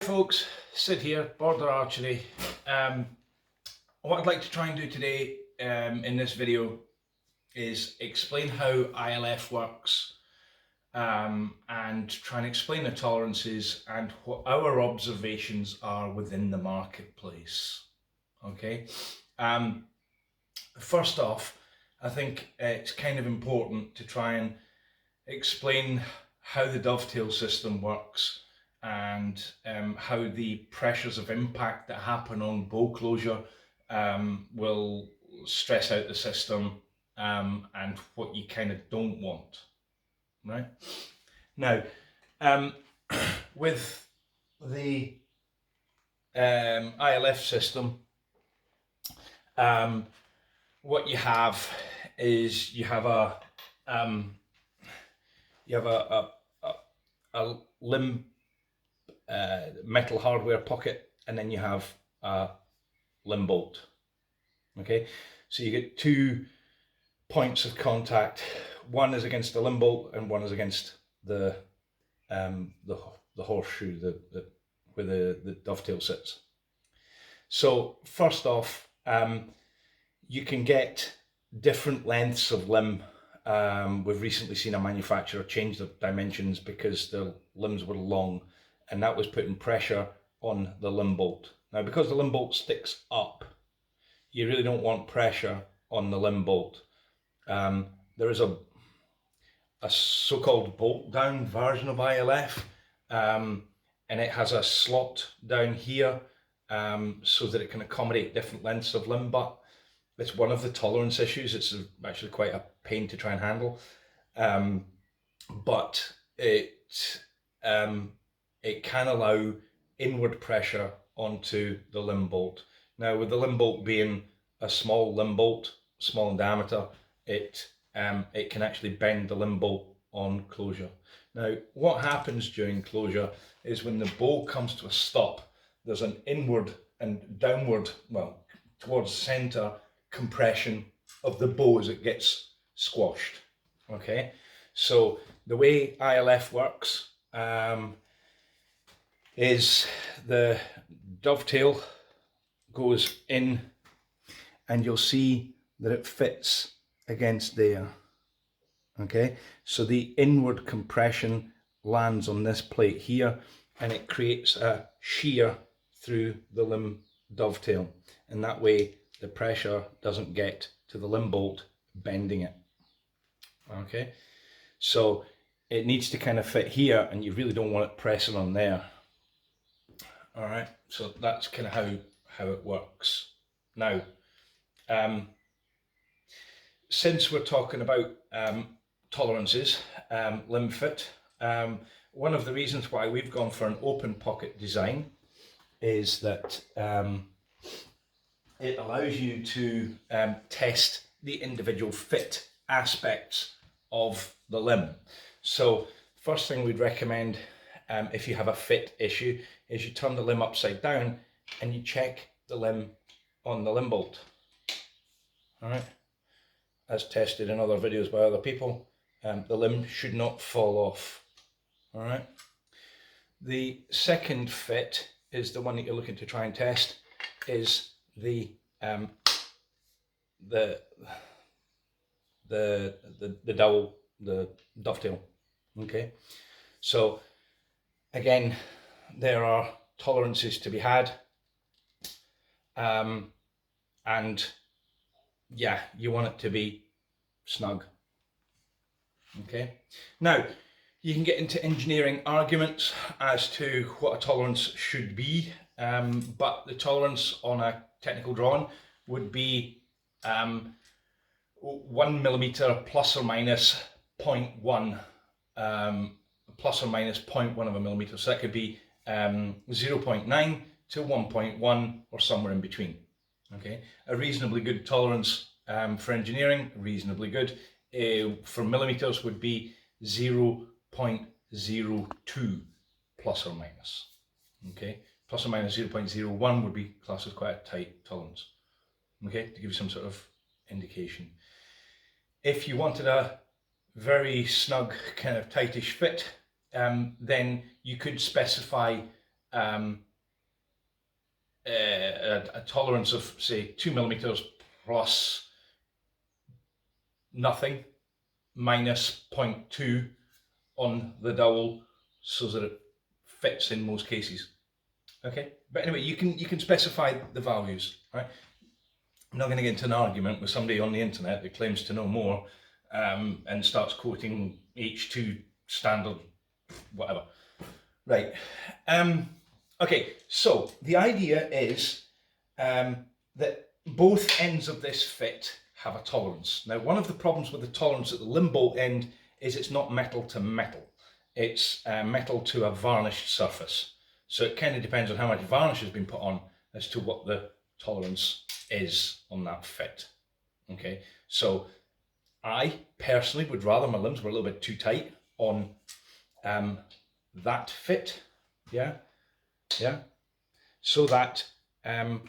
folks, Sid here, Border Archery. What I'd like to try and do today in this video is explain how ILF works and try and explain the tolerances and what our observations are within the marketplace. Okay. First off, I think it's kind of important to try and explain how the dovetail system works and how the pressures of impact that happen on bow closure will stress out the system and what you kind of don't want, right? Now, with the ILF system, what you have is you have a limb metal hardware pocket, and then you have a limb bolt. Okay, so you get 2 points of contact. One is against the limb bolt, and one is against the horseshoe, where the dovetail sits. So first off, you can get different lengths of limb. We've recently seen a manufacturer change the dimensions because the limbs were long, and that was putting pressure on the limb bolt. Now, because the limb bolt sticks up, you really don't want pressure on the limb bolt. There is a so-called bolt down version of ILF, and it has a slot down here so that it can accommodate different lengths of limb, but it's one of the tolerance issues. It's actually quite a pain to try and handle, but it can allow inward pressure onto the limb bolt. Now, with the limb bolt being a small limb bolt, small in diameter, it can actually bend the limb bolt on closure. Now, what happens during closure is when the bow comes to a stop, there's an inward and downward, well, towards center compression of the bow as it gets squashed. Okay, so the way ILF works is the dovetail goes in, and you'll see that it fits against there. Okay, so the inward compression lands on this plate here, and it creates a shear through the limb dovetail, and that way the pressure doesn't get to the limb bolt, bending it. Okay, so it needs to kind of fit here, and you really don't want it pressing on there. All right, so that's kind of how it works. Now, since we're talking about tolerances, limb fit, one of the reasons why we've gone for an open pocket design is that it allows you to test the individual fit aspects of the limb. So first thing we'd recommend if you have a fit issue is you turn the limb upside down and you check the limb on the limb bolt. All right, as tested in other videos by other people, the limb should not fall off. All right, the second fit is the one that you're looking to try and test, is the dovetail. Okay, so again, there are tolerances to be had, and yeah, you want it to be snug. Okay, now you can get into engineering arguments as to what a tolerance should be, but the tolerance on a technical drawing would be 1 millimeter plus or minus 0.1, plus or minus 0.1 of a millimeter. So that could be 0.9 to 1.1 or somewhere in between. Okay, a reasonably good tolerance for engineering, reasonably good, for millimeters would be 0.02 plus or minus. Okay, plus or minus 0.01 would be classed as quite a tight tolerance. Okay, to give you some sort of indication. If you wanted a very snug, kind of tightish fit, then you could specify a tolerance of say 2mm plus nothing minus 0.2 on the dowel so that it fits in most cases. Okay, but anyway, you can specify the values, right? I'm not going to get into an argument with somebody on the internet that claims to know more and starts quoting H2 standard whatever. Right. Okay, so the idea is that both ends of this fit have a tolerance. Now, one of the problems with the tolerance at the limbo end is it's not metal to metal. It's metal to a varnished surface. So it kind of depends on how much varnish has been put on as to what the tolerance is on that fit. Okay, so I personally would rather my limbs were a little bit too tight on that fit, yeah, so that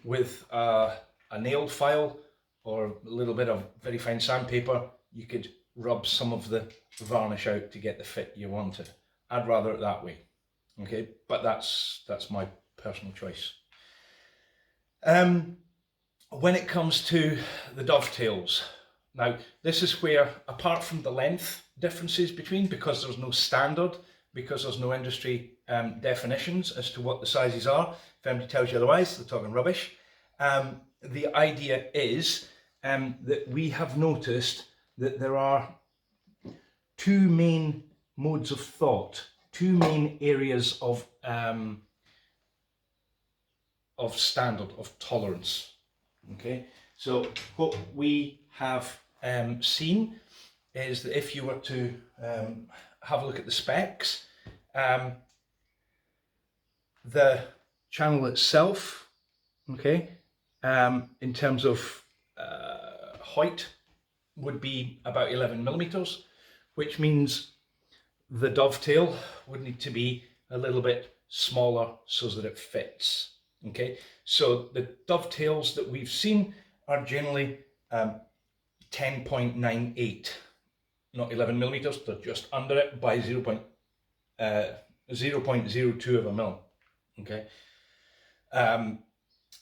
with a nail file or a little bit of very fine sandpaper, you could rub some of the varnish out to get the fit you wanted. I'd rather it that way, okay, but that's my personal choice. When it comes to the dovetails, now this is where, apart from the length differences between, because there's no standard, because there's no industry definitions as to what the sizes are, if anybody tells you otherwise, they're talking rubbish. The idea is that we have noticed that there are two main modes of thought, two main areas of standard, of tolerance. Okay, so what we have seen is that if you were to have a look at the specs, the channel itself, okay, in terms of height would be about 11mm, which means the dovetail would need to be a little bit smaller so that it fits. Okay, so the dovetails that we've seen are generally 10.98, not 11mm, they're just under it by 0.02 of a mil. Okay, now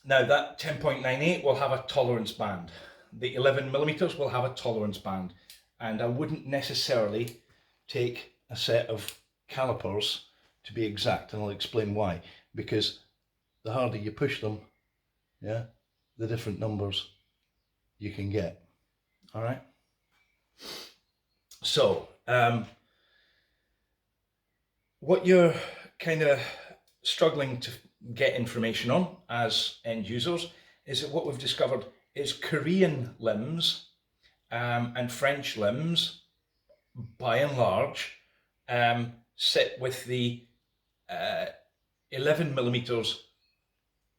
that 10.98 will have a tolerance band. The 11mm will have a tolerance band, and I wouldn't necessarily take a set of calipers to be exact, and I'll explain why. Because the harder you push them, yeah, the different numbers you can get. All right. So what you're kind of struggling to get information on as end users is that what we've discovered is Korean limbs and French limbs, by and large, sit with the 11mm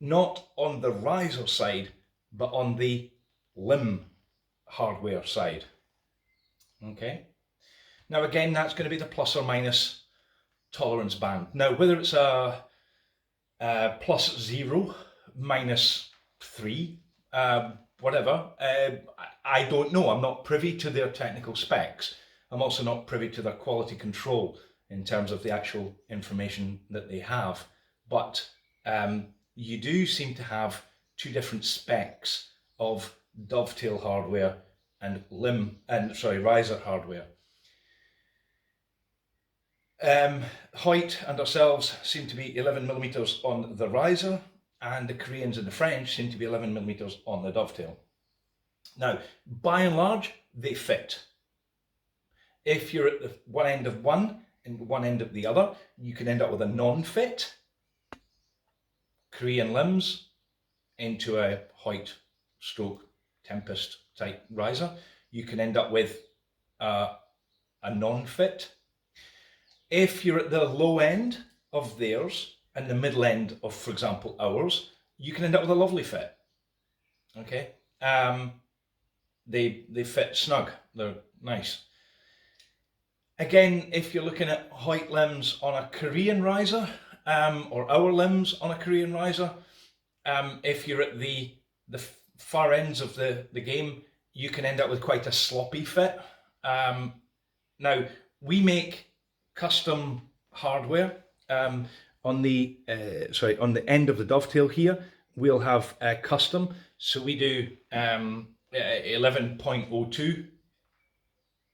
not on the riser side, but on the limb hardware side. Okay. Now again, that's going to be the plus or minus tolerance band. Now whether it's a +0, -3, whatever, I don't know. I'm not privy to their technical specs. I'm also not privy to their quality control in terms of the actual information that they have. But you do seem to have two different specs of dovetail hardware and riser hardware. Hoyt and ourselves seem to be 11mm on the riser, and the Koreans and the French seem to be 11mm on the dovetail. Now, by and large, they fit. If you're at the one end of one and one end of the other, you can end up with a non-fit Korean limbs into a Hoyt stroke Tempest type riser. You can end up with a non-fit. If you're at the low end of theirs and the middle end of, for example, ours, you can end up with a lovely fit. Okay, they fit snug. They're nice. Again, if you're looking at Hoyt limbs on a Korean riser, or our limbs on a Korean riser, if you're at the far ends of the game, you can end up with quite a sloppy fit. Now, we make custom hardware. on the on the end of the dovetail here, we'll have custom. So we do 11.02,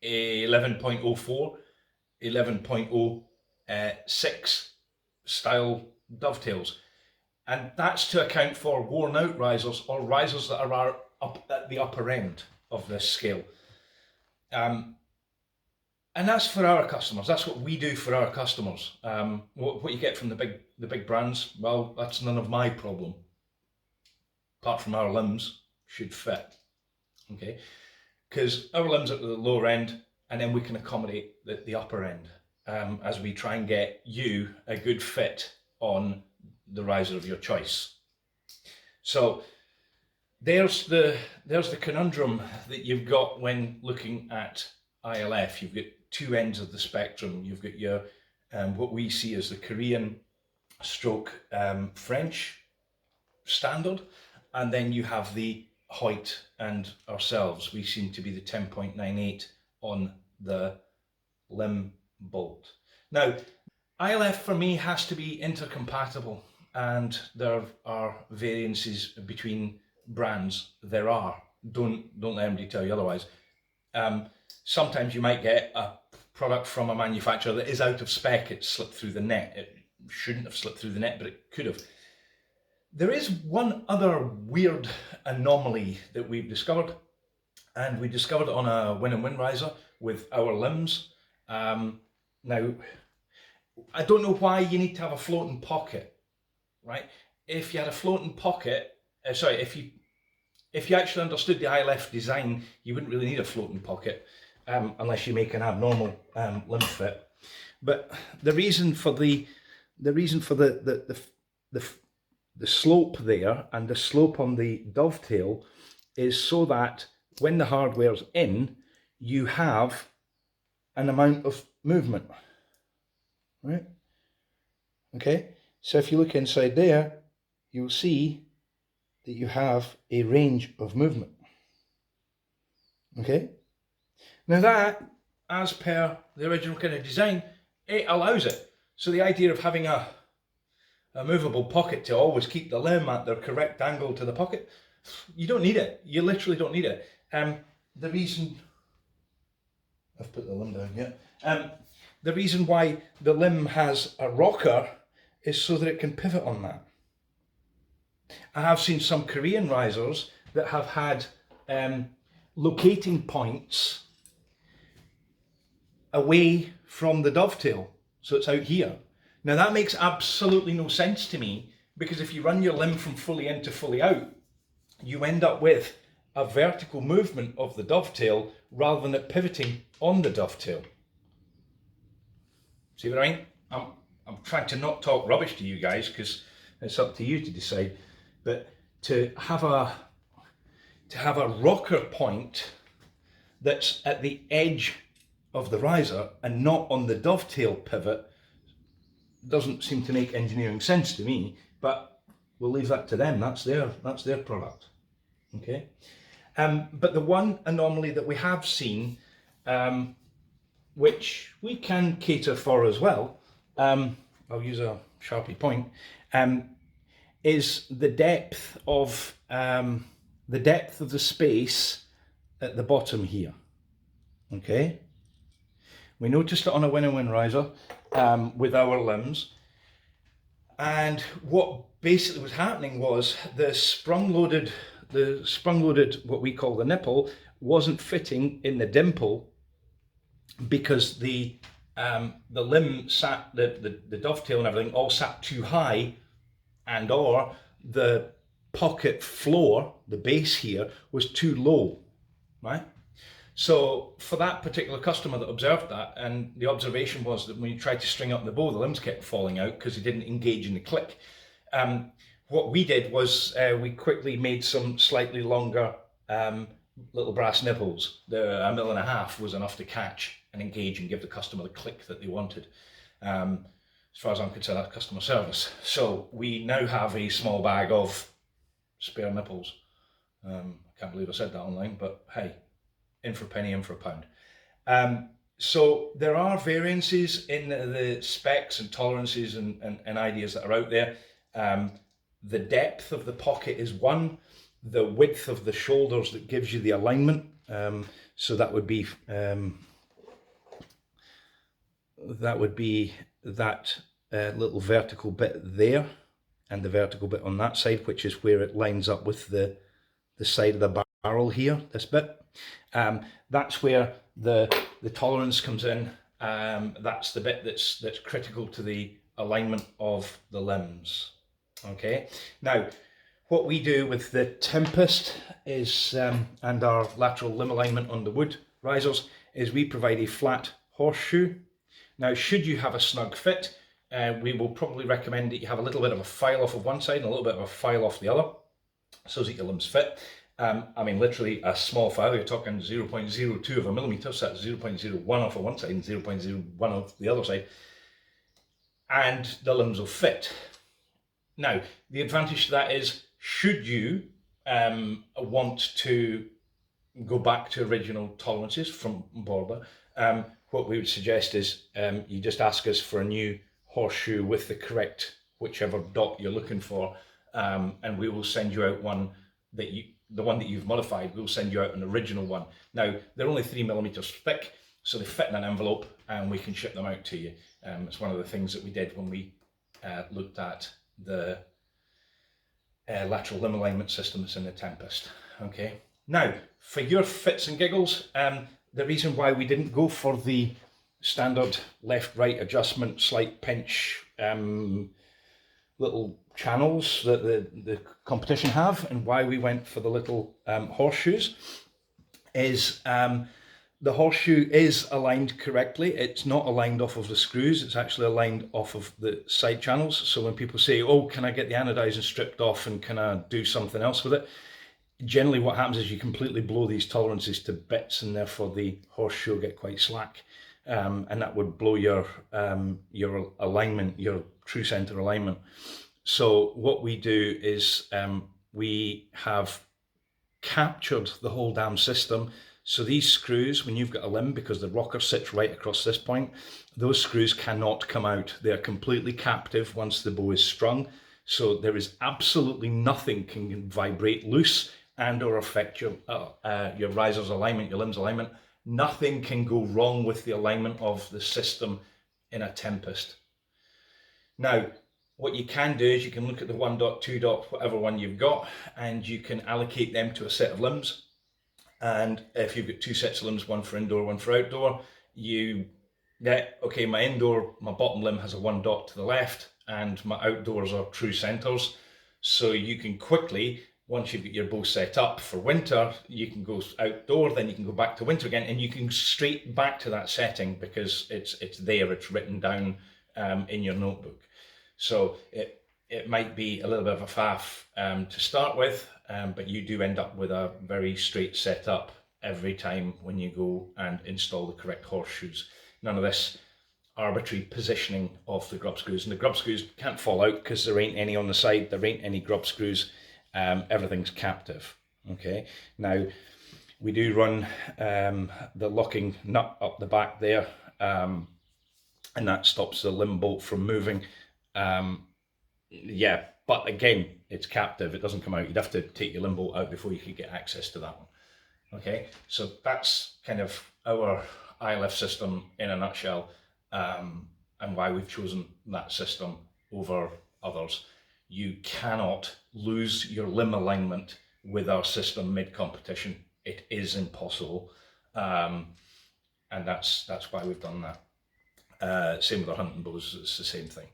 11.04, 11.06 style dovetails. And that's to account for worn out risers or risers that are up at the upper end of this scale. And that's for our customers. That's what we do for our customers. What you get from the big brands, well, that's none of my problem. Apart from our limbs should fit, okay? Because our limbs are at the lower end, and then we can accommodate the upper end as we try and get you a good fit on the riser of your choice. So there's the conundrum that you've got when looking at ILF. You've got two ends of the spectrum. You've got your what we see as the Korean stroke French standard, and then you have the Hoyt and ourselves. We seem to be the 10.98 on the limb bolt. Now, ILF for me has to be intercompatible, and there are variances between brands. There are. Don't let anybody tell you otherwise. Sometimes you might get a product from a manufacturer that is out of spec. It slipped through the net. It shouldn't have slipped through the net, but it could have. There is one other weird anomaly that we've discovered, and we discovered it on a win-and-win riser with our limbs. Now, I don't know why you need to have a floating pocket, right? If you had a floating pocket, if you actually understood the ILF design, you wouldn't really need a floating pocket unless you make an abnormal limb fit. But the reason for the slope there and the slope on the dovetail is so that when the hardware's in, you have an amount of movement, right? Okay, so if you look inside there, you'll see that you have a range of movement. Okay, now that, as per the original kind of design, it allows it. So the idea of having a movable pocket to always keep the limb at the correct angle to the pocket, you don't need it. You literally don't need it. The reason I've put the limb down here. The reason why the limb has a rocker is so that it can pivot on that. I have seen some Korean risers that have had locating points away from the dovetail, so it's out here. Now that makes absolutely no sense to me, because if you run your limb from fully in to fully out, you end up with a vertical movement of the dovetail rather than it pivoting on the dovetail. See what I mean? I'm trying to not talk rubbish to you guys, because it's up to you to decide. But to have a rocker point that's at the edge of the riser and not on the dovetail pivot doesn't seem to make engineering sense to me, but we'll leave that to them. That's their product. Okay. But the one anomaly that we have seen, which we can cater for as well, I'll use a Sharpie point, is the depth of the space at the bottom here. Okay. We noticed it on a win-and-win riser with our limbs, and what basically was happening was the sprung-loaded what we call the nipple wasn't fitting in the dimple, because the limb sat, the dovetail and everything all sat too high, and or the pocket floor, the base here, was too low, right? So for that particular customer that observed that, and the observation was that when you tried to string up the bow, the limbs kept falling out because he didn't engage in the click. What we did was we quickly made some slightly longer little brass nipples. A mil and a half was enough to catch and engage and give the customer the click that they wanted. As far as I'm concerned, that's customer service. So we now have a small bag of spare nipples. I can't believe I said that online, but hey, in for a penny, in for a pound. So there are variances in the specs and tolerances and ideas that are out there. The depth of the pocket is one, the width of the shoulders that gives you the alignment. So that would be that little vertical bit there, and the vertical bit on that side, which is where it lines up with the side of the barrel here, this bit. That's where the tolerance comes in. That's the bit that's critical to the alignment of the limbs. Okay, now what we do with the Tempest is, and our lateral limb alignment on the wood risers, is we provide a flat horseshoe. Now, should you have a snug fit, we will probably recommend that you have a little bit of a file off of one side and a little bit of a file off the other, so that your limbs fit. I mean, literally a small file, you're talking 0.02 of a millimetre, so that's 0.01 off of one side and 0.01 off the other side, and the limbs will fit. Now, the advantage to that is, should you want to go back to original tolerances from Border, what we would suggest is you just ask us for a new horseshoe with the correct whichever dot you're looking for, and we will send you out one that the one that you've modified, we'll send you out an original one. Now, they're only 3 millimeters thick, so they fit in an envelope and we can ship them out to you. It's one of the things that we did when we looked at the lateral limb alignment systems in the Tempest. Okay. Now, for your fits and giggles, the reason why we didn't go for the standard left-right adjustment, slight pinch, little channels that the competition have, and why we went for the little horseshoes, is the horseshoe is aligned correctly. It's not aligned off of the screws, it's actually aligned off of the side channels. So when people say, oh, can I get the anodizing stripped off and can I do something else with it? Generally what happens is you completely blow these tolerances to bits, and therefore the horseshoe will get quite slack, and that would blow your alignment, your true center alignment. So what we do is we have captured the whole damn system. So these screws, when you've got a limb, because the rocker sits right across this point, those screws cannot come out. They're completely captive once the bow is strung. So there is absolutely nothing can vibrate loose and or affect your riser's alignment, your limb's alignment. Nothing can go wrong with the alignment of the system in a Tempest. Now, what you can do is you can look at the 1 dot, 2 dot, whatever one you've got, and you can allocate them to a set of limbs. And if you've got two sets of limbs, one for indoor, one for outdoor, you get, okay, my indoor, my bottom limb has a 1 dot to the left, and my outdoors are true centers. So you can quickly, once you've got your bow set up for winter, you can go outdoor, then you can go back to winter again, and you can straight back to that setting because it's there, it's written down in your notebook. So it might be a little bit of a faff to start with, but you do end up with a very straight setup every time when you go and install the correct horseshoes. None of this arbitrary positioning of the grub screws, and the grub screws can't fall out because there ain't any on the side, there ain't any grub screws, everything's captive. Okay, now we do run the locking nut up the back there, and that stops the limb bolt from moving. Yeah, but again, it's captive, it doesn't come out. You'd have to take your limb bolt out before you could get access to that one. Okay, so that's kind of our ILF system in a nutshell, and why we've chosen that system over others. You cannot lose your limb alignment with our system mid-competition. It is impossible, and that's why we've done that. Same with our hunting bows, it's the same thing.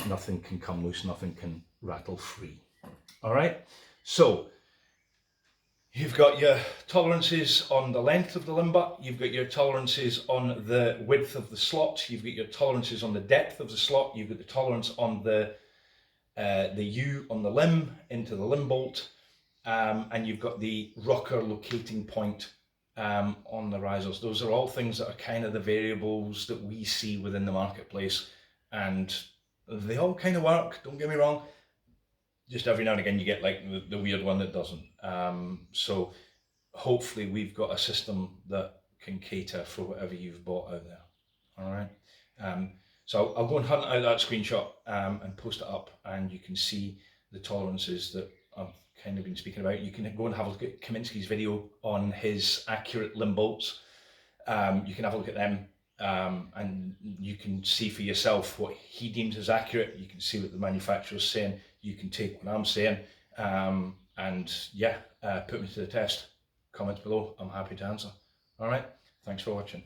Nothing can come loose, nothing can rattle free. All right, so you've got your tolerances on the length of the limb butt, you've got your tolerances on the width of the slot, you've got your tolerances on the depth of the slot, you've got the tolerance on the U on the limb into the limb bolt, and you've got the rocker locating point on the risers. Those are all things that are kind of the variables that we see within the marketplace, and they all kind of work, don't get me wrong. Just every now and again you get like the weird one that doesn't. So hopefully we've got a system that can cater for whatever you've bought out there. All right. So I'll go and hunt out that screenshot and post it up, and you can see the tolerances that I've kind of been speaking about. You can go and have a look at Kaminsky's video on his accurate limb bolts. You can have a look at them, and you can see for yourself what he deems as accurate. You can see what the manufacturer's saying. You can take what I'm saying, and yeah, put me to the test. Comments below. I'm happy to answer. All right. Thanks for watching.